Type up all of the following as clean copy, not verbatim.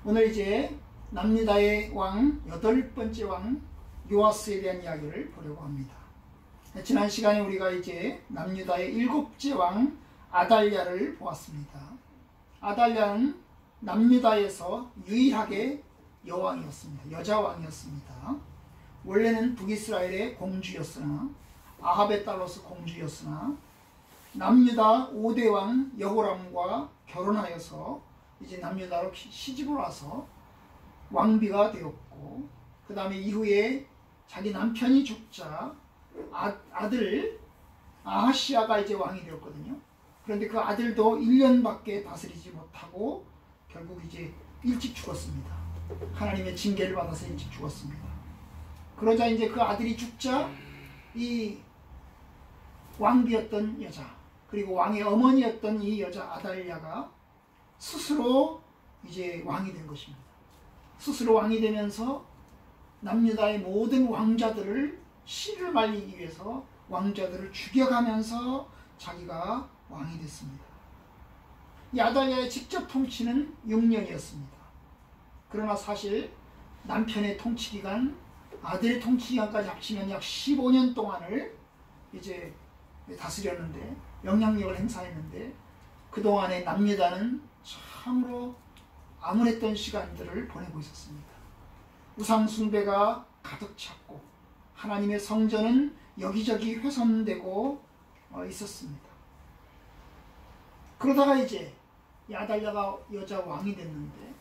오늘 이제 남유다의 왕 8번째 왕 요아스에 대한 이야기를 보려고 합니다. 지난 시간에 우리가 이제 남유다의 7째 왕 아달랴를 보았습니다. 아달랴는 남유다에서 유일하게 여왕이었습니다. 여자 왕이었습니다. 원래는 북이스라엘의 공주였으나 아합에 따라서 공주였으나 남유다 5대 왕 여호람과 결혼하여서 이제 남유다로 시집을 와서 왕비가 되었고, 그 다음에 이후에 자기 남편이 죽자 아들 아하시아가 이제 왕이 되었거든요. 그런데 그 아들도 1년밖에 다스리지 못하고 결국 이제 일찍 죽었습니다. 하나님의 징계를 받아서 일찍 죽었습니다. 그러자 이제 그 아들이 죽자 이 왕비였던 여자, 그리고 왕의 어머니였던 이 여자 아달랴가 스스로 이제 왕이 된 것입니다. 스스로 왕이 되면서 남유다의 모든 왕자들을 씨를 말리기 위해서 왕자들을 죽여가면서 자기가 왕이 됐습니다. 이 아달랴의 직접 통치는 6년이었습니다. 그러나 사실 남편의 통치기간, 아들의 통치기간까지 합치면 약 15년 동안을 이제 다스렸는데, 영향력을 행사했는데, 그동안에 남유다는 참으로 암울했던 시간들을 보내고 있었습니다. 우상숭배가 가득 찼고 하나님의 성전은 여기저기 훼손되고 있었습니다. 그러다가 이제 이 아달랴가 여자 왕이 됐는데,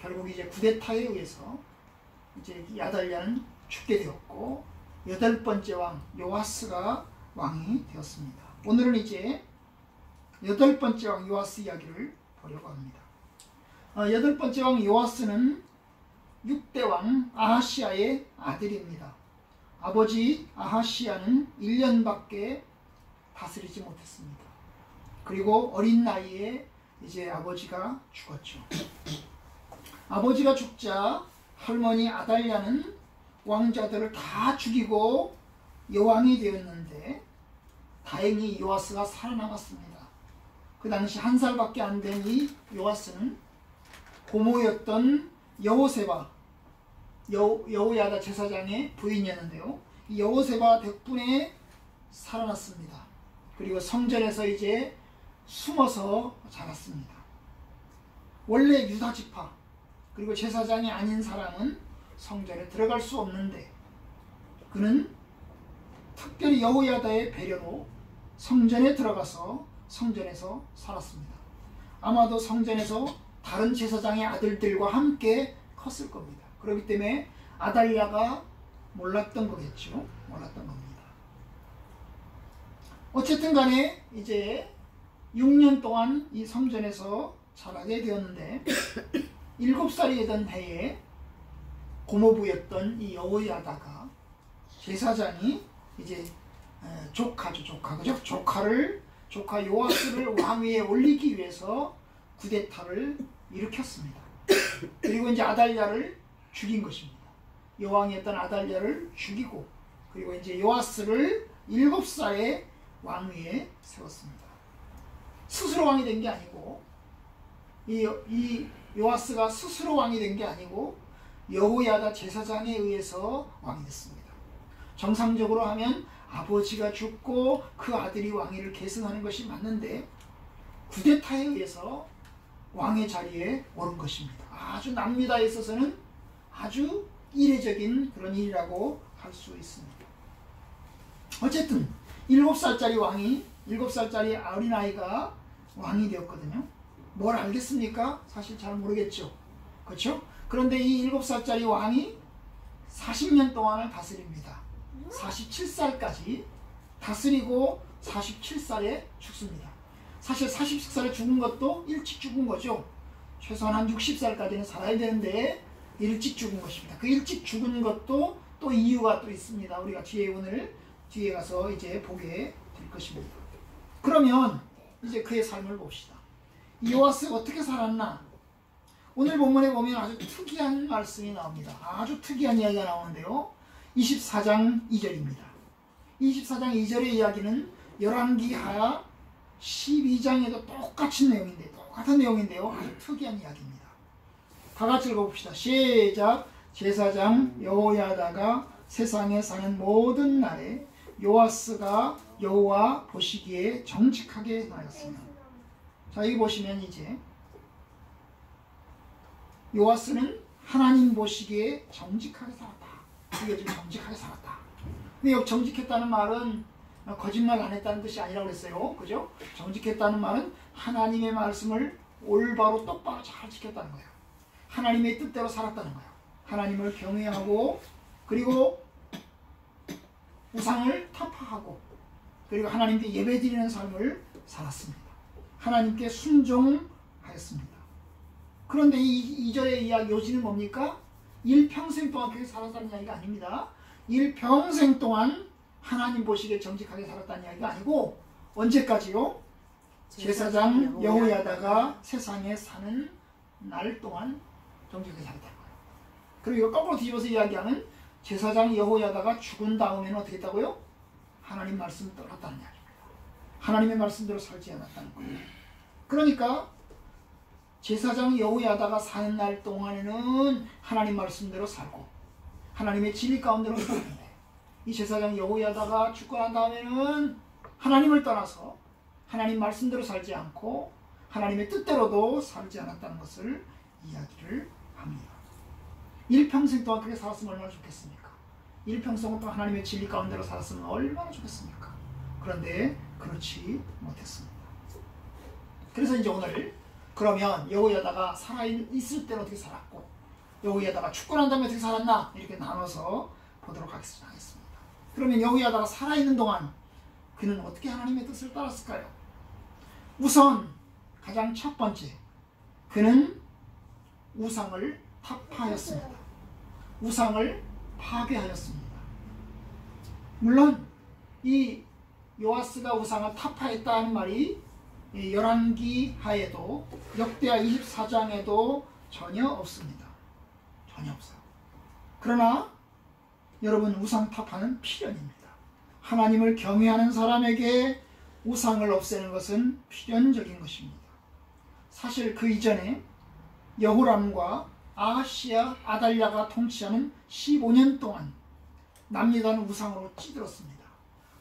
결국 이제 쿠데타에 의해서 이제 이 아달랴는 죽게 되었고 8번째 왕 요아스가 왕이 되었습니다. 오늘은 이제 8번째 왕 요아스 이야기를 보려고 합니다. 8번째 왕 요아스는 6대 왕 아하시아의 아들입니다. 아버지 아하시아는 1년밖에 다스리지 못했습니다. 그리고 어린 나이에 이제 아버지가 죽었죠. 아버지가 죽자 할머니 아달랴는 왕자들을 다 죽이고 여왕이 되었는데, 다행히 요아스가 살아남았습니다. 그 당시 1살밖에 안 된 이 요아스는 고모였던 여호세바, 여호야다 제사장의 부인이었는데요. 이 여호세바 덕분에 살아났습니다. 그리고 성전에서 이제 숨어서 자랐습니다. 원래 유다 지파, 그리고 제사장이 아닌 사람은 성전에 들어갈 수 없는데, 그는 특별히 여호야다의 배려로 성전에 들어가서 성전에서 살았습니다. 아마도 성전에서 다른 제사장의 아들들과 함께 컸을 겁니다. 그렇기 때문에 아달랴가 몰랐던 거겠죠. 몰랐던 겁니다. 어쨌든 간에 이제 6년 동안 이 성전에서 자라게 되었는데 7살이 되던 해에 고모부였던 이 여호야다가 제사장이 이제 조카 요아스를 왕위에 올리기 위해서 쿠데타를 일으켰습니다. 그리고 이제 아달랴를 죽인 것입니다. 여왕이었던 아달랴를 죽이고, 그리고 이제 요아스를 7살에 왕위에 세웠습니다. 스스로 왕이 된 게 아니고, 이 요아스가 스스로 왕이 된 게 아니고 여호야다 제사장에 의해서 왕이 됐습니다. 정상적으로 하면 아버지가 죽고 그 아들이 왕위를 계승하는 것이 맞는데, 쿠데타에 의해서 왕의 자리에 오른 것입니다. 아주 남유다에 있어서는 아주 이례적인 그런 일이라고 할 수 있습니다. 어쨌든 7살짜리 어린아이가 왕이 되었거든요. 뭘 알겠습니까? 사실 잘 모르겠죠. 그렇죠? 그런데 이 7살짜리 왕이 40년 동안을 다스립니다. 47살까지 다스리고 47살에 죽습니다. 사실 47살에 죽은 것도 일찍 죽은 거죠. 최소한 한 60살까지는 살아야 되는데 일찍 죽은 것입니다. 그 일찍 죽은 것도 또 이유가 또 있습니다. 우리가 뒤에 가서 이제 보게 될 것입니다. 그러면 이제 그의 삶을 봅시다. 요아스가 어떻게 살았나? 오늘 본문에 보면 아주 특이한 말씀이 나옵니다. 아주 특이한 이야기가 나오는데요. 24장 2절입니다. 24장 2절의 이야기는 열왕기하 12장에도 똑같은 내용인데요. 아주 특이한 이야기입니다. 다 같이 읽어봅시다. 시작. 제사장 여호야다가 세상에 사는 모든 날에 요아스가 여호와 보시기에 정직하게 행하였으며. 자, 여기 보시면 이제 요아스는 하나님 보시기에 정직하게 살았다. 이게 지금 정직하게 살았다. 근데 여기 정직했다는 말은 거짓말 안 했다는 뜻이 아니라고 그랬어요. 그죠? 정직했다는 말은 하나님의 말씀을 올바로 똑바로 잘 지켰다는 거예요. 하나님의 뜻대로 살았다는 거예요. 하나님을 경외하고 그리고 우상을 타파하고 그리고 하나님께 예배드리는 삶을 살았습니다. 하나님께 순종하였습니다. 그런데 이 2절의 이야기 요지는 뭡니까? 일평생 동안 그렇게 살았다는 이야기가 아닙니다. 일평생 동안 하나님 보시기에 정직하게 살았다는 이야기가 아니고 언제까지요? 제사장 여호야다가 세상에 사는 날 동안 정직하게 살았다는 거예요. 그리고 이거 거꾸로 뒤집어서 이야기하면 제사장 여호야다가 죽은 다음에는 어떻게 했다고요? 하나님 말씀을 떠났다는 이야기입니다. 하나님의 말씀대로 살지 않았다는 거예요. 그러니까 제사장 여호야다가 사는 날 동안에는 하나님 말씀대로 살고 하나님의 진리 가운데로 살았는데 이 제사장 여호야다가 죽고 난 다음에는 하나님을 떠나서 하나님 말씀대로 살지 않고 하나님의 뜻대로도 살지 않았다는 것을 이야기를 합니다. 일평생 동안 그렇게 살았으면 얼마나 좋겠습니까? 일평생 동안 하나님의 진리 가운데로 살았으면 얼마나 좋겠습니까? 그런데 그렇지 못했습니다. 그래서 이제 오늘 그러면 여호야다가 살아있을 때는 어떻게 살았고 여호야다가 죽고 난 다음에 어떻게 살았나 이렇게 나눠서 보도록 하겠습니다. 그러면 여호야다가 살아있는 동안 그는 어떻게 하나님의 뜻을 따랐을까요? 우선 가장 첫 번째 그는 우상을 타파하였습니다. 우상을 파괴하였습니다. 물론 이 요아스가 우상을 타파했다는 말이 열왕기 하에도 역대하 24장에도 전혀 없습니다. 전혀 없어요. 그러나 여러분 우상 타파는 필연입니다. 하나님을 경외하는 사람에게 우상을 없애는 것은 필연적인 것입니다. 사실 그 이전에 여호람과 아하시아 아달랴가 통치하는 15년 동안 남유다는 우상으로 찌들었습니다.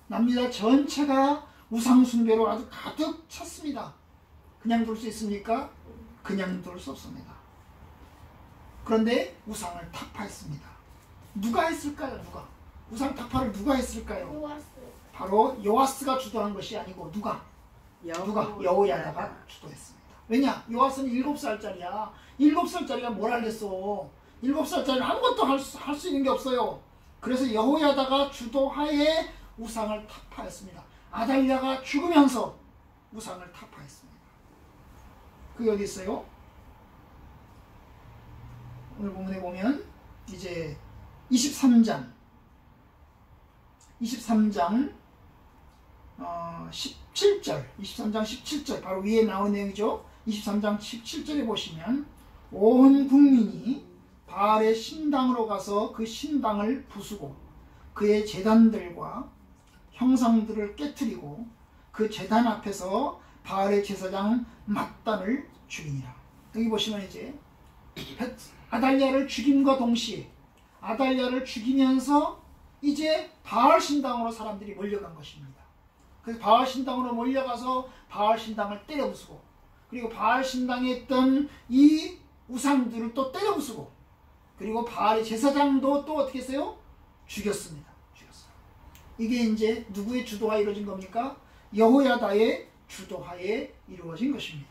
남유다 전체가 우상 숭배로 아주 가득 찼습니다. 그냥 둘 수 있습니까? 그냥 둘 수 없습니다. 그런데 우상을 타파했습니다. 누가 했을까요? 누가? 우상 타파를 누가 했을까요? 요아스. 바로 요아스가 주도한 것이 아니고 누가? 여호야다가 주도했습니다. 왜냐? 요아스는 7살짜리야. 7살짜리가 뭘 알겠어. 7살짜리는 아무것도 할 수 있는 게 없어요. 그래서 여호야다가 주도하에 우상을 타파했습니다. 아달랴가 죽으면서 우상을 타파했습니다. 그게 어디 있어요? 오늘 본문에 보면 이제 23장 17절 23장 17절 바로 위에 나온 내용이죠. 23장 17절에 보시면 온 국민이 바알의 신당으로 가서 그 신당을 부수고 그의 제단들과 형상들을 깨뜨리고 그 제단 앞에서 바알의 제사장 mat단을 죽이니라. 여기 보시면 이제 아달랴를 죽임과 동시에 아달랴를 죽이면서 이제 바알 신당으로 사람들이 몰려간 것입니다. 그래서 바알 신당으로 몰려가서 바알 신당을 때려 부수고 그리고 바알 신당에 있던 이 우상들을 또 때려 부수고 그리고 바알의 제사장도 또 어떻게 했어요? 죽였습니다. 죽였어요. 이게 이제 누구의 주도하에 이루어진 겁니까? 여호야다의 주도하에 이루어진 것입니다.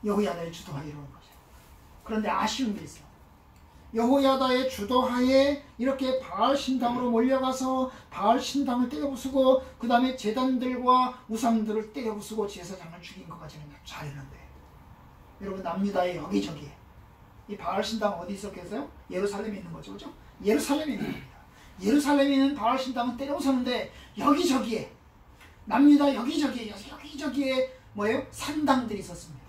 여호야다의 주도하에 이루어진 거죠. 그런데 아쉬운 게 있어요. 여호야다의 주도하에 이렇게 바알 신당으로 몰려가서 바알 신당을 때려부수고 그 다음에 제단들과 우상들을 때려부수고 제사장을 죽인 것까지는 잘했는데 여러분 남유다의 여기저기에 이 바알 신당 어디 있었겠어요? 예루살렘에 있는 거죠. 그죠? 예루살렘에 있는 겁니다. 예루살렘에 있는 바알 신당은 때려부수는데 여기저기에 남유다 여기저기에 뭐예요? 산당들이 있었습니다.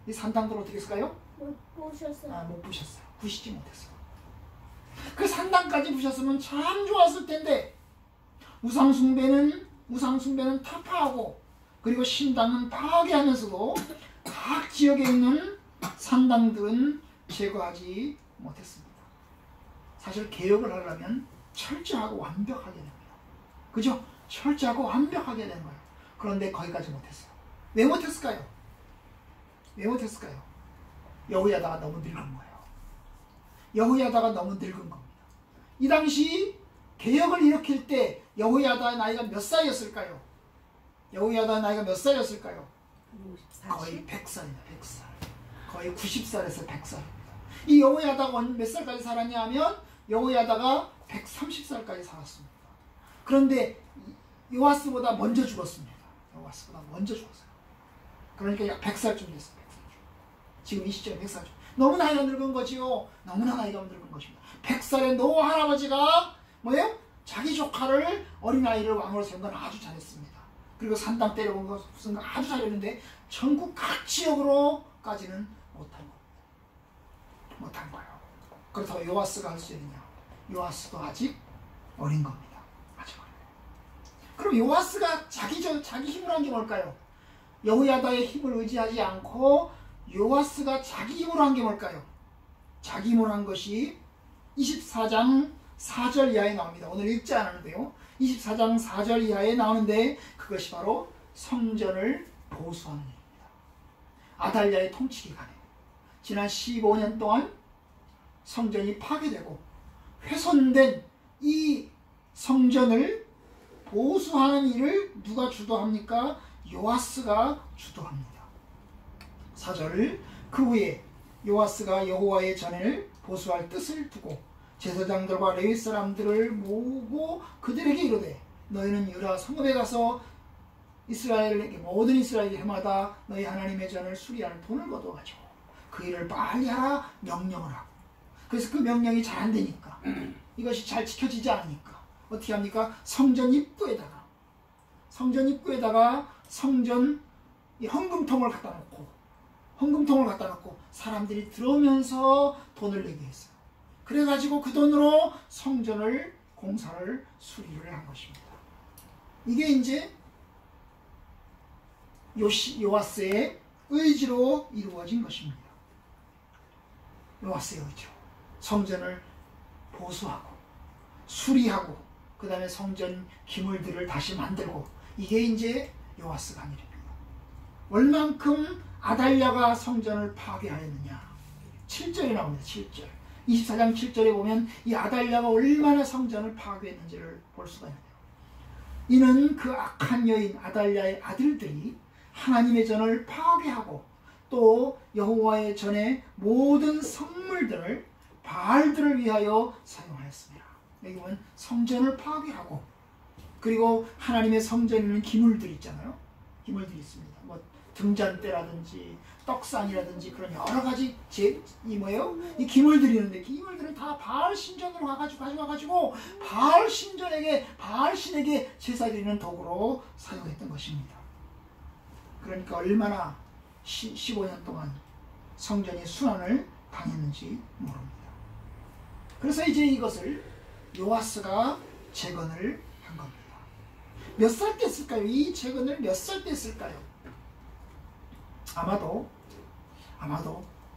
이 산당들을 어떻게 했을까요? 못 보셨어요. 못 부셨어요. 부시지 못했어요. 그 산당까지 부셨으면 참 좋았을 텐데 우상 숭배는 타파하고 그리고 신당은 파괴하면서도 각 지역에 있는 산당들은 제거하지 못했습니다. 사실 개혁을 하려면 철저하고 완벽하게 됩니다. 그죠? 철저하고 완벽하게 되는 거예요. 그런데 거기까지 못했어요. 왜 못했을까요? 왜 못했을까요? 여호야다가 너무 늙은 거예요. 여호야다가 너무 늙은 겁니다. 이 당시 개혁을 일으킬 때 여호야다의 나이가 몇 살이었을까요? 여호야다의 나이가 몇 살이었을까요? 40? 거의 100살입니다. 100살. 거의 90살에서 100살입니다. 이 여호야다가 몇 살까지 살았냐 하면 여호야다가 130살까지 살았습니다. 그런데 요아스보다 먼저 죽었습니다. 요아스보다 먼저 죽었어요. 그러니까 약 100살쯤 됐어요. 100살쯤. 지금 이 시점에 100살쯤. 너무 나이가 늙은 거지요. 너무나 나이가 늙은 것입니다. 100살의 노 할아버지가 뭐예요? 자기 조카를 어린아이를 왕으로 세운 건 아주 잘했습니다. 그리고 산당 때려본 거 무슨 거 아주 잘했는데 전국 각 지역으로까지는 못한 겁니다. 못한 거예요. 그렇다고 요아스가 할 수 있느냐? 요아스도 아직 어린 겁니다. 아직 어린 거예요. 그럼 요아스가 자기 힘으로 한 게 뭘까요? 여호야다의 힘을 의지하지 않고 요아스가 자기 힘으로 한 게 뭘까요? 자기 힘으로 한 것이 24장 4절 이하에 나옵니다. 오늘 읽지 않았는데요. 24장 4절 이하에 나오는데 그것이 바로 성전을 보수하는 일입니다. 아달랴의 통치 기간에 지난 15년 동안 성전이 파괴되고 훼손된 이 성전을 보수하는 일을 누가 주도합니까? 요아스가 주도합니다. 4절 그 후에 요아스가 여호와의 전을 보수할 뜻을 두고 제사장들과 레위 사람들을 모으고 그들에게 이르되 너희는 유다 성읍에 가서 이스라엘에게 모든 이스라엘 해마다 너희 하나님의 전을 수리하는 돈을 거둬가지고 그 일을 빨리 하라 명령을 하고 그래서 그 명령이 잘 안 되니까 이것이 잘 지켜지지 않으니까 어떻게 합니까? 성전 입구에다가 성전 헌금통을 갖다 놓고 사람들이 들어오면서 돈을 내게 했어요. 그래가지고 그 돈으로 성전을 공사를 수리를 한 것입니다. 이게 이제 요아스의 의지로 이루어진 것입니다. 요아스의 의지로 성전을 보수하고 수리하고 그 다음에 성전 기물들을 다시 만들고 이게 이제 요아스가 한 일입니다. 얼만큼 아달랴가 성전을 파괴하였느냐 7절에 나옵니다. 7절 24장 7절에 보면 이 아달랴가 얼마나 성전을 파괴했는지를 볼 수가 있는데요. 이는 그 악한 여인 아달랴의 아들들이 하나님의 전을 파괴하고 또 여호와의 전의 모든 선물들을 바알들을 위하여 사용하였습니다. 여기 보면 성전을 파괴하고 그리고 하나님의 성전에 있는 기물들 있잖아요. 기물들이 있습니다. 뭐 등잔대라든지 떡상이라든지 그런 여러 가지 이 기물들이 있는데 기물들은 다 바알 신전으로 가져가가지고 바알 신에게 제사 드리는 도구로 사용했던 것입니다. 그러니까 얼마나 15년 동안 성전이 순환을 당했는지 모릅니다. 그래서 이제 이것을 요아스가 재건을 한 겁니다. 몇 살 때 했을까요? 이 재건을 몇 살 때 했을까요? 아마도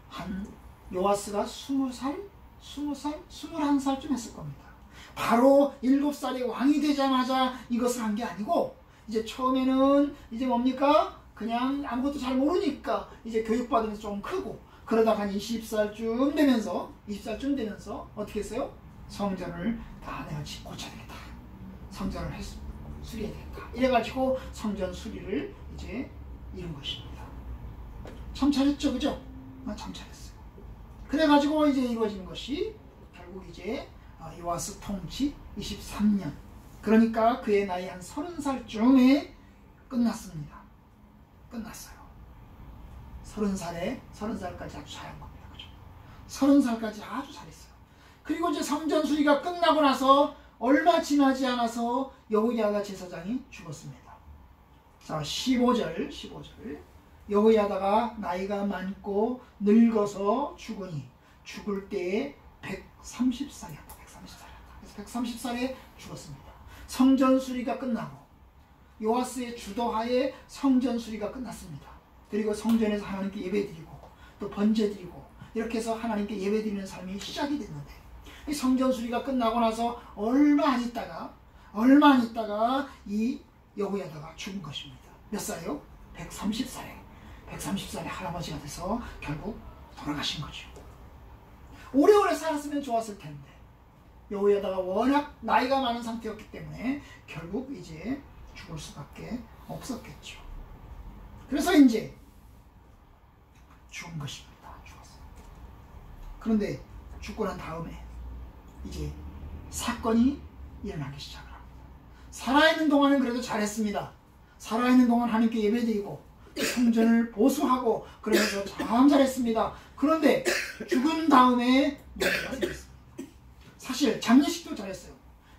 한 요아스가 20살, 21살쯤 했을 겁니다. 바로 7살의 왕이 되자마자 이것을 한 게 아니고 이제 처음에는 이제 뭡니까? 그냥 아무것도 잘 모르니까 이제 교육받으면서 좀 크고 그러다가 한 20살쯤 되면서 어떻게 했어요? 성전을 다 내가 고쳐야 되겠다. 성전을 수리해야 되겠다. 이래가지고 성전 수리를 이제 이룬 것입니다. 참 잘했죠, 그죠? 참 잘했어요. 그래가지고 이제 이루어진 것이 결국 이제 요아스 통치 23년. 그러니까 그의 나이 한 30살쯤에 끝났습니다. 끝났어요. 30살까지 아주 잘한 겁니다. 그죠? 30살까지 아주 잘했어요. 그리고 이제 성전 수리가 끝나고 나서 얼마 지나지 않아서 여호야다 제사장이 죽었습니다. 자, 15절. 여호야다가 나이가 많고 늙어서 죽으니 죽을 때에 130살이었다. 그래서 130살에 죽었습니다. 성전 수리가 끝나고 요아스의 주도하에 성전 수리가 끝났습니다. 그리고 성전에서 하나님께 예배드리고 또 번제드리고 이렇게 해서 하나님께 예배드리는 삶이 시작이 됐는데 이 성전 수리가 끝나고 나서 얼마 안 있다가 이 여호야다가 죽은 것입니다. 몇 살이요? 130살에 130살에 할아버지가 돼서 결국 돌아가신 거죠. 오래오래 살았으면 좋았을 텐데 여호야다가 워낙 나이가 많은 상태였기 때문에 결국 이제 죽을 수밖에 없었겠죠. 그래서 이제 죽은 것입니다. 죽었어요. 그런데 죽고 난 다음에 이제 사건이 일어나기 시작을 합니다. 살아있는 동안은 그래도 잘했습니다. 살아있는 동안 하나님께 예배드리고 성전을 보수하고 그러면서 참 잘했습니다. 그런데 죽은 다음에 문제가 생겼습니다. 사실 장례식도 잘했어요.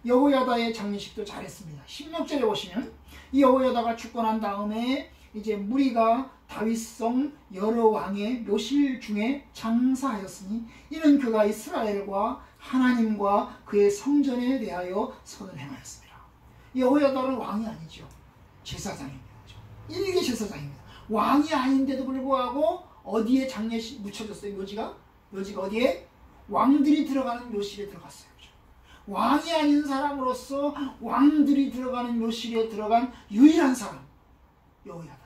여호야다의 장례식도 잘했습니다. 16절에 보시면 이 여호야다가 죽고 난 다음에 이제 무리가 다윗성 여러 왕의 묘실 중에 장사하였으니 이는 그가 이스라엘과 하나님과 그의 성전에 대하여 선을 행하였습니다. 여호야다는 왕이 아니죠. 제사장입니다. 일개 제사장입니다. 왕이 아닌데도 불구하고 어디에 장례식 묻혀졌어요? 묘지가 어디에? 왕들이 들어가는 묘실에 들어갔어요. 왕이 아닌 사람으로서 왕들이 들어가는 묘실에 들어간 유일한 사람 여호야다예요.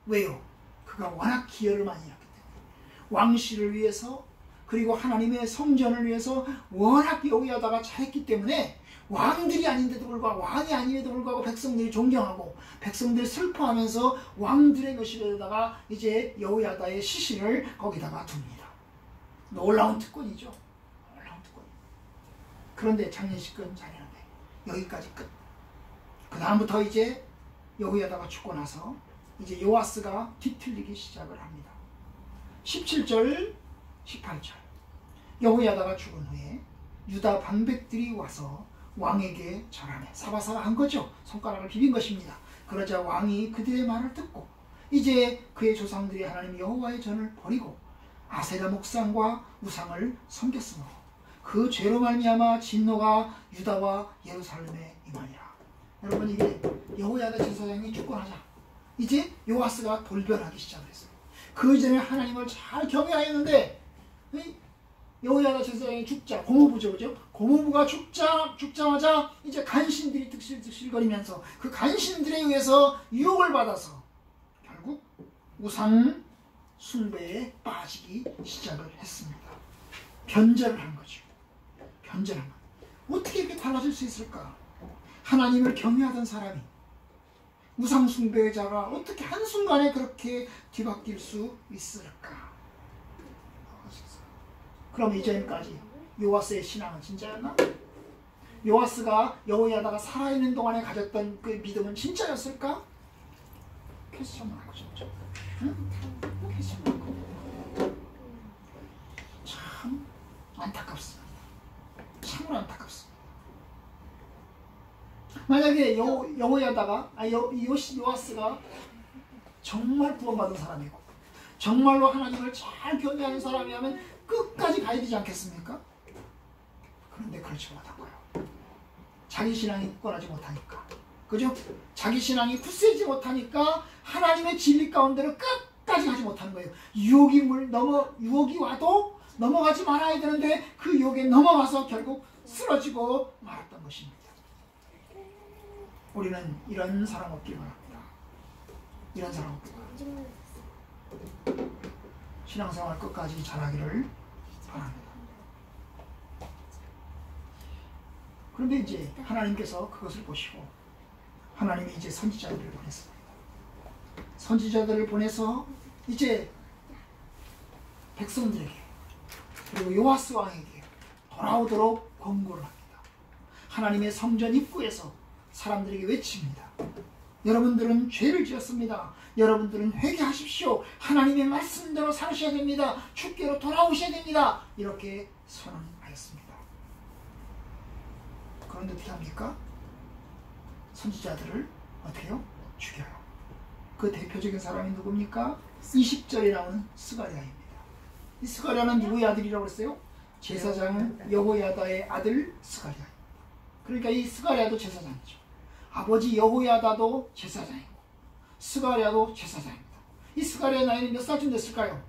왜요? 그가 워낙 기여를 많이 했기 때문에 왕실을 위해서 그리고 하나님의 성전을 위해서 워낙 여호야다가 잘했기 때문에 왕들이 아닌데도 불구하고 왕이 아님에도 불구하고 백성들이 존경하고 백성들이 슬퍼하면서 왕들의 묘실에다가 이제 여호야다의 시신을 거기다가 둡니다. 놀라운 특권이죠. 놀라운 특권. 그런데 장례식은 잘했는데 여기까지 끝. 그 다음부터 이제 여호야다가 죽고 나서 이제 요아스가 뒤틀리기 시작을 합니다. 17절 18절 여호야다가 죽은 후에 유다 방백들이 와서 왕에게 절하네. 사바사바 한 거죠. 손가락을 비빈 것입니다. 그러자 왕이 그들의 말을 듣고 이제 그의 조상들이 하나님 여호와의 전을 버리고 아세라 목상과 우상을 섬겼으므로 그 죄로 말미암아 진노가 유다와 예루살렘에 임하니라. 여러분 이게 여호야다 제사장이 죽고 나자 이제 요아스가 돌변하기 시작을 했어요. 그 이전에 하나님을 잘 경외하였는데 여호야다 제사장이 죽자 고모부죠, 그죠? 고모부가 죽자마자 이제 간신들이 득실득실거리면서 그 간신들에 의해서 유혹을 받아서 결국 우상 숭배에 빠지기 시작을 했습니다. 변절을 한 거죠. 변절한 거. 어떻게 이렇게 달라질 수 있을까? 하나님을 경외하던 사람이 우상 숭배자가 어떻게 한순간에 그렇게 뒤바뀔 수 있을까? 그럼 이전까지 요아스의 신앙은 진짜였나? 요아스가 여호야다가 살아있는 동안에 가졌던 그 믿음은 진짜였을까? 퀘스천 마크죠. 응? 퀘스천 마크. 참 안타깝습니다. 참으로 안타깝습니다. 만약에 여호야다가 요아스가 정말 구원받은 사람이고 정말로 하나님을 잘 경외하는 사람이라면 끝까지 가야 되지 않겠습니까? 그런데 그렇지 못한 거예요. 자기 신앙이 굳건하지 못하니까. 그죠? 자기 신앙이 굳세지 못하니까 하나님의 진리 가운데로 끝까지 가지 못하는 거예요. 유혹이 와도 넘어가지 말아야 되는데 그 유혹에 넘어가서 결국 쓰러지고 말았던 것입니다. 우리는 이런 사람 없길 바랍니다. 이런 사람 없길 바랍니다. 신앙생활 끝까지 잘하기를 바랍니다. 그런데 이제 하나님께서 그것을 보시고 하나님이 이제 선지자들을 보냈습니다. 선지자들을 보내서 이제 백성들에게 그리고 요아스 왕에게 돌아오도록 권고를 합니다. 하나님의 성전 입구에서 사람들에게 외칩니다. 여러분들은 죄를 지었습니다. 여러분들은 회개하십시오. 하나님의 말씀대로 사셔야 됩니다. 주께로 돌아오셔야 됩니다. 이렇게 선언하였습니다. 그런데 어떻게 합니까? 선지자들을 어떻게 해요? 죽여요. 그 대표적인 사람이 누굽니까? 20절에 나오는 스가랴입니다. 이 스가랴는 누구의 아들이라고 했어요? 제사장 여호야다의 아들 스가랴. 그러니까 이 스가랴도 제사장이죠. 아버지 여호야다도 제사장이고 스가랴도 제사장입니다. 이 스가랴의 나이는 몇 살쯤 됐을까요?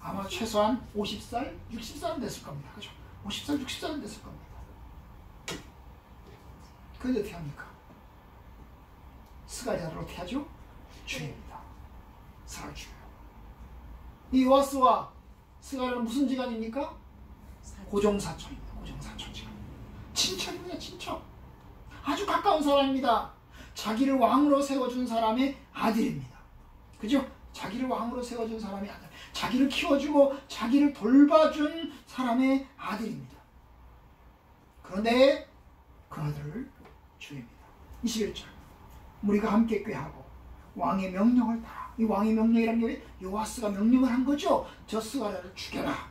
아마 최소한 50살, 60살은 됐을 겁니다. 그죠? 50살, 60살은 됐을 겁니다. 그런데 어떻게 합니까? 스가랴를 어떻게 하죠? 죽입니다. 스가랴를 죽여요. 이 요아스와 스가랴는 무슨 지간입니까? 고종사촌입니다. 고종사촌지간. 친척입니다. 친척. 아주 가까운 사람입니다. 자기를 왕으로 세워준 사람의 아들입니다. 그죠? 자기를 왕으로 세워준 사람의 아들. 자기를 키워주고 자기를 돌봐준 사람의 아들입니다. 그런데 그 아들을 죽입니다. 21절. 무리가 함께 꾀하고 왕의 명령을 따라. 이 왕의 명령이란 게 요아스가 명령을 한 거죠. 저 스가랴를 죽여라.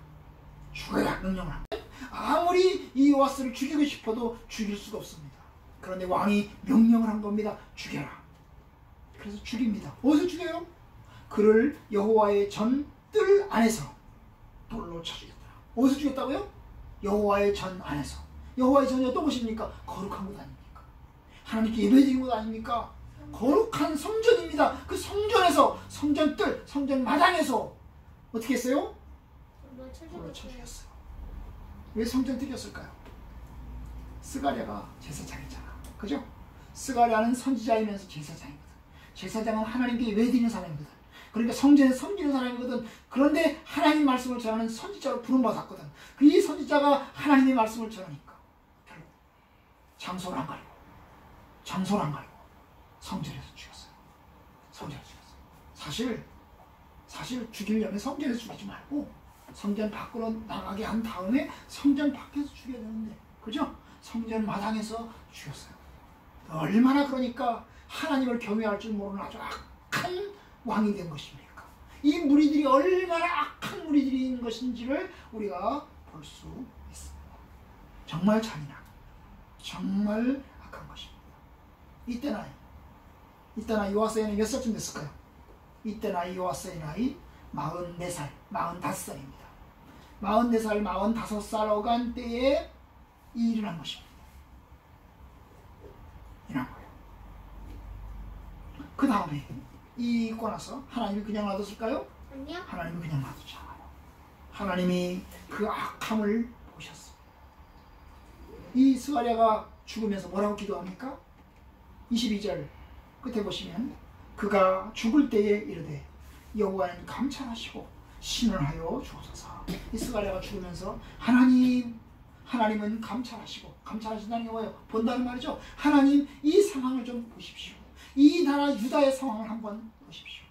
죽여라 명령을 한 거예요. 아무리 이 요아스를 죽이고 싶어도 죽일 수가 없습니다. 그런데 왕이 명령을 한 겁니다. 죽여라. 그래서 죽입니다. 어디서 죽여요? 그를 여호와의 전 뜰 안에서 돌로 쳐 죽였다. 어디서 죽였다고요? 여호와의 전 안에서. 여호와의 전이 어떤 곳입니까? 거룩한 곳 아닙니까? 하나님께 예배드리는 곳 아닙니까? 거룩한 성전입니다. 그 성전에서, 성전 뜰, 성전 마당에서 어떻게 했어요? 돌로 쳐 죽였어요. 왜 성전 뜰이었을까요? 스가랴가 제사장이잖아. 그죠? 스가랴는 선지자이면서 제사장이거든. 제사장은 하나님께 예배드리는 사람이거든. 그러니까 성전에 섬기는 사람이거든. 그런데 하나님 말씀을 전하는 선지자로 부름받았거든. 이 선지자가 하나님의 말씀을 전하니까 결국 장소를 안 가리고 성전에서 죽였어요. 성전에서 죽였어요. 사실 죽이려면 성전에서 죽이지 말고 성전 밖으로 나가게 한 다음에 성전 밖에서 죽여야 되는데, 그죠? 성전 마당에서 죽였어요. 얼마나 그러니까 하나님을 경외할 줄 모르는 아주 악한 왕이 된 것입니까? 이 무리들이 얼마나 악한 무리들인 것인지를 우리가 볼 수 있습니다. 정말 잔인하고 정말 악한 것입니다. 이때나 요아스의 나이 몇 살쯤 됐을까요? 이때나 요아스의 나이 44살, 45살입니다. 44살, 45살 어간 때에 이 일을 한 것입니다. 일어난 거예요. 그 다음에 이 있고 나서 하나님이 그냥 놔뒀을까요? 아니요. 하나님이 그냥 놔두지 않아요. 하나님이 그 악함을 보셨습니다. 이 스가랴가 죽으면서 뭐라고 기도합니까? 22절 끝에 보시면 그가 죽을 때에 이르되 여호와는 감찰하시고 신원하여 주옵소서. 이 스가랴가 죽으면서 하나님은 감찰하시고, 감찰하신다는 게 뭐예요? 본다는 말이죠. 하나님 이 상황을 좀 보십시오. 이 나라 유다의 상황을 한번 보십시오.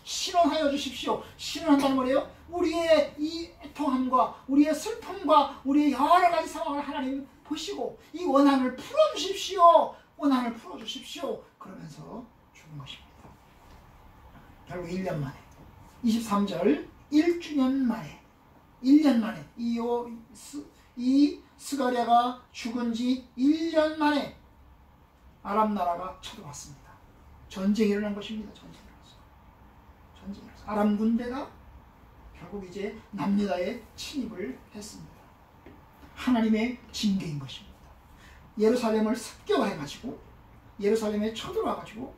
신원하여 주십시오. 신원한다는 말이에요. 우리의 이 애통함과 우리의 슬픔과 우리의 여러 가지 상황을 하나님 보시고 이 원한을 풀어주십시오. 원한을 풀어주십시오. 그러면서 죽은 것입니다. 결국 1년 만에 23절 1주년 만에 1년 만에 이 스가랴가 죽은 지 1년 만에 아람 나라가 쳐들어왔습니다. 전쟁이 일어난 것입니다. 전쟁이 일어났어요. 아람 군대가 결국 이제 남유다에 침입을 했습니다. 하나님의 징계인 것입니다. 예루살렘을 습격해가지고 예루살렘에 쳐들어와가지고,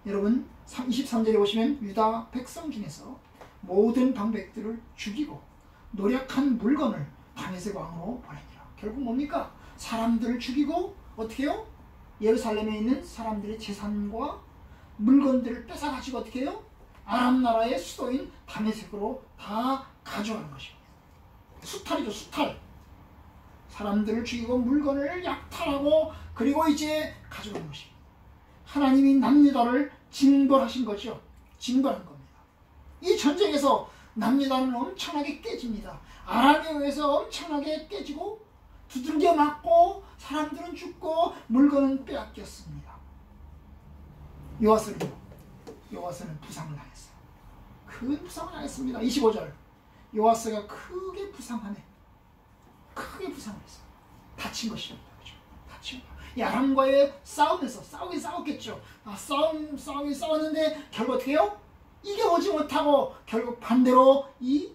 여러분 23절에 보시면 유다 백성 중에서 모든 방백들을 죽이고 노력한 물건을 다메섹 왕으로 보냅니다. 결국 뭡니까? 사람들을 죽이고 어떻게 해요? 예루살렘에 있는 사람들의 재산과 물건들을 뺏어가지고 어떻게 해요? 아람 나라의 수도인 다메섹으로 다 가져가는 것입니다. 수탈이죠, 수탈. 사람들을 죽이고 물건을 약탈하고 그리고 이제 가져가는 것입니다. 하나님이 남유다를 징벌하신 거죠. 징벌한 겁니다. 이 전쟁에서 남유다는 엄청나게 깨집니다. 아람에 의해서 엄청나게 깨지고 두들겨 맞고 사람들은 죽고 물건은 빼앗겼습니다. 요아스는 부상을 당했어요. 큰 부상을 당했습니다. 25절 요아스가 크게 부상하네. 크게 부상을 했어요. 다친 것이었다. 그죠? 다친 거. 이 아람과의 싸움에서 싸우긴 싸웠겠죠. 싸우긴 싸웠는데 결국 어떻게 해요? 이겨보지 못하고 결국 반대로 이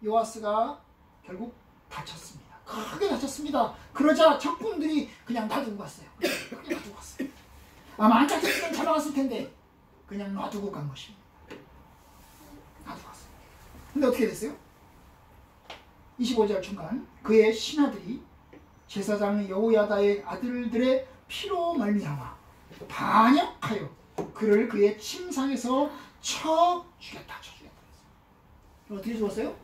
요아스가 결국 다쳤습니다. 크게 다쳤습니다. 그러자 적군들이 그냥 놔두고 갔어요. 크게 놔두고 갔어요. 아마 안 다쳤으면 잡아갔을 텐데 그냥 놔두고 간 것입니다. 놔두고 갔어요. 근데 어떻게 됐어요? 25절 중간 그의 신하들이 제사장 여호야다의 아들들의 피로 말미암아 반역하여 그를 그의 침상에서 쳐 죽였다. 어떻게 죽었어요?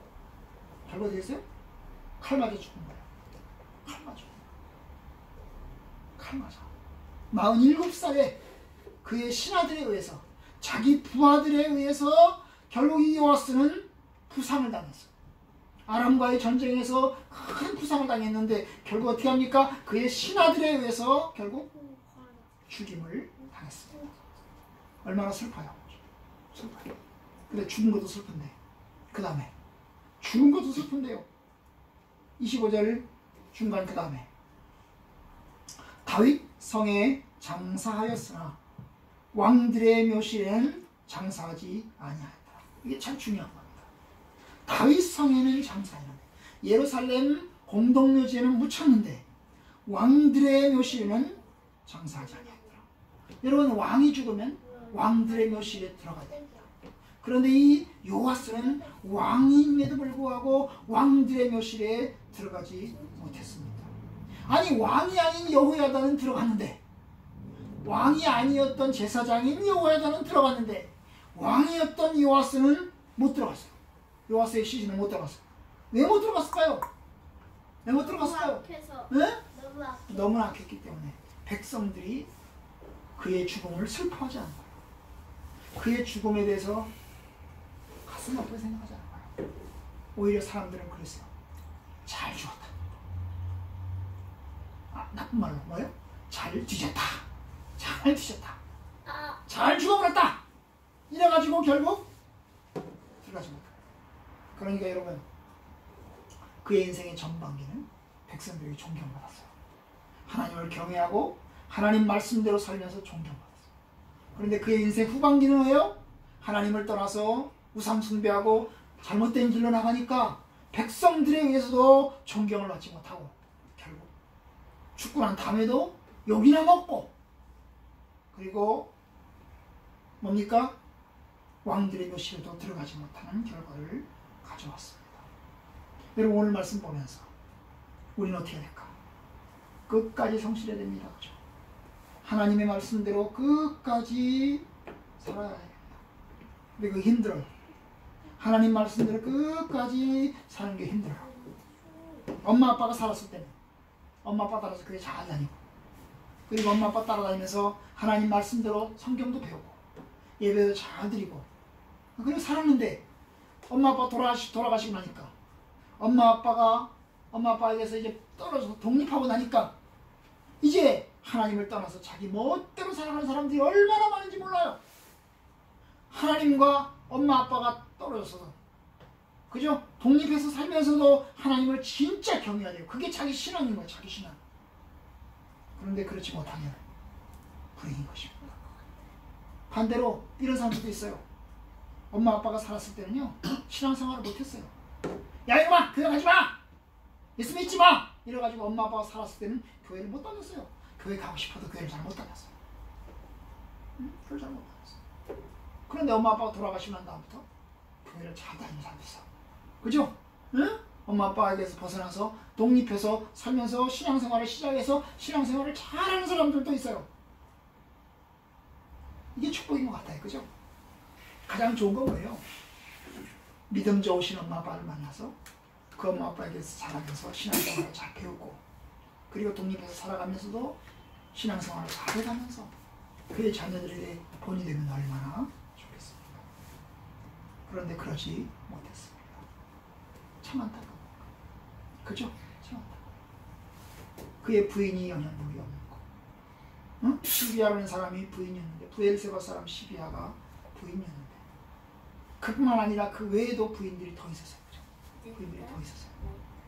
결과 어떻게 했어요? 칼 맞아 죽은 거예요. 칼 맞아. 칼 맞아. 47살에 그의 신하들에 의해서 자기 부하들에 의해서 결국 이 요아스는 부상을 당했어요. 아람과의 전쟁에서 큰 부상을 당했는데 결국 어떻게 합니까? 그의 신하들에 의해서 결국 죽임을 당했습니다. 얼마나 슬퍼요. 슬퍼요. 근데 죽은 것도 슬픈데 그 다음에 죽은 것도 슬픈데요. 25절 중간 그 다음에 다윗 성에 장사하였으나 왕들의 묘실에는 장사하지 아니하였다. 이게 참 중요한 겁니다. 다윗 성에는 장사했는데 예루살렘 공동묘지에는 묻혔는데 왕들의 묘실에는 장사하지 아니하였다. 여러분 왕이 죽으면 왕들의 묘실에 들어가야 됩니다. 그런데 이 요아스는 왕임에도 불구하고 왕들의 묘실에 들어가지 못했습니다. 아니 왕이 아닌 여호야다는 들어갔는데 왕이 아니었던 제사장인 여호야다는 들어갔는데 왕이었던 요아스는 못 들어갔어요. 요아스의 시즌은 못 들어갔어요. 왜 못 들어갔을까요? 왜 못 들어갔을까요? 네? 너무 악했기 때문에 백성들이 그의 죽음을 슬퍼하지 않은 거예요. 그의 죽음에 대해서 가슴 아프게 생각하지 않은 거예요. 오히려 사람들은 그랬어요. 잘 죽었다. 나쁜 말로 뭐예요? 잘 뒤졌다. 잘 뒤졌다. 잘 죽어버렸다. 이래가지고 결국 들어가지 못해요. 그러니까 여러분 그의 인생의 전반기는 백성들에게 존경받았어요. 하나님을 경외하고 하나님 말씀대로 살면서 존경받았어요. 그런데 그의 인생 후반기는 왜요? 하나님을 떠나서 우상 숭배하고 잘못된 길로 나가니까 백성들에 의해서도 존경을 받지 못하고 결국 죽고 난 다음에도 욕이나 먹고 그리고 뭡니까? 왕들의 묘실에도 들어가지 못하는 결과를 가져왔습니다. 여러분 오늘 말씀 보면서 우리는 어떻게 해야 될까? 끝까지 성실해야 됩니다. 그렇죠? 하나님의 말씀대로 끝까지 살아야 됩니다. 근데 그게 힘들어요. 하나님 말씀대로 끝까지 사는 게 힘들어요. 엄마 아빠가 살았을 때는 엄마 아빠 따라서 그게 잘 다니고 그리고 엄마 아빠 따라다니면서 하나님 말씀대로 성경도 배우고 예배도 잘 드리고 그리고 살았는데 엄마 아빠 돌아가시고 나니까 엄마 아빠에게서 이제 떨어져서 독립하고 나니까 이제 하나님을 떠나서 자기 멋대로 살아가는 사람들이 얼마나 많은지 몰라요. 하나님과 엄마 아빠가 떨어져서 그죠? 독립해서 살면서도 하나님을 진짜 경외해야 돼요. 그게 자기 신앙인 거예요. 자기 신앙. 그런데 그렇지 못하면 불행인 것입니다. 반대로 이런 사람들도 있어요. 엄마 아빠가 살았을 때는요 신앙생활을 못했어요. 야 이놈아 교회 가지 마! 예수 믿지 마! 이래가지고 엄마 아빠가 살았을 때는 교회를 못 다녔어요. 교회 가고 싶어도 교회를 잘 못 다녔어요. 교회를 잘 못 다녔어요. 그런데 엄마 아빠가 돌아가시고 난 다음부터 교회를 잘 다니는 사람도 있어. 그죠? 응? 엄마 아빠에게서 벗어나서 독립해서 살면서 신앙생활을 시작해서 신앙생활을 잘하는 사람들도 있어요. 이게 축복인 것 같아요. 그죠? 가장 좋은 건 뭐예요? 믿음 좋으신 엄마 아빠를 만나서 그 엄마 아빠에게서 자라면서 신앙생활을 잘 배우고 그리고 독립해서 살아가면서도 신앙생활을 잘 해가면서 그의 자녀들에게 본이 되면 얼마나 좋겠습니까? 그런데 그러지 못했습니다. 참 안타까워. 그죠? 참 안타까워. 그의 부인이 영향력이 없는 거. 응? 시비아라는 사람이 부인이었는데 부엘세바 사람 시비아가 부인이었는데 그뿐만 아니라 그 외에도 부인들이 더 있었어요. 그죠? 부인들이 더 있었어요.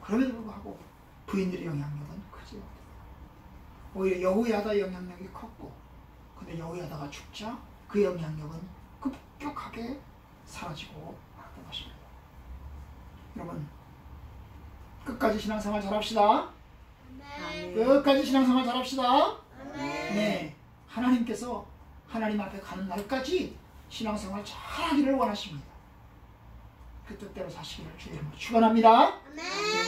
그럼에도 불구하고 부인들의 영향력은 크지 못해요. 오히려 여호야다의 영향력이 컸고 근데 여호야다가 죽자 그 영향력은 급격하게 사라지고 말았던 것입니다. 여러분 끝까지 신앙생활 잘합시다. 끝까지 신앙생활 잘합시다. 네, 하나님께서 하나님 앞에 가는 날까지 신앙생활 잘하기를 원하십니다. 그 뜻대로 사시기를 주의 이름으로 축원합니다.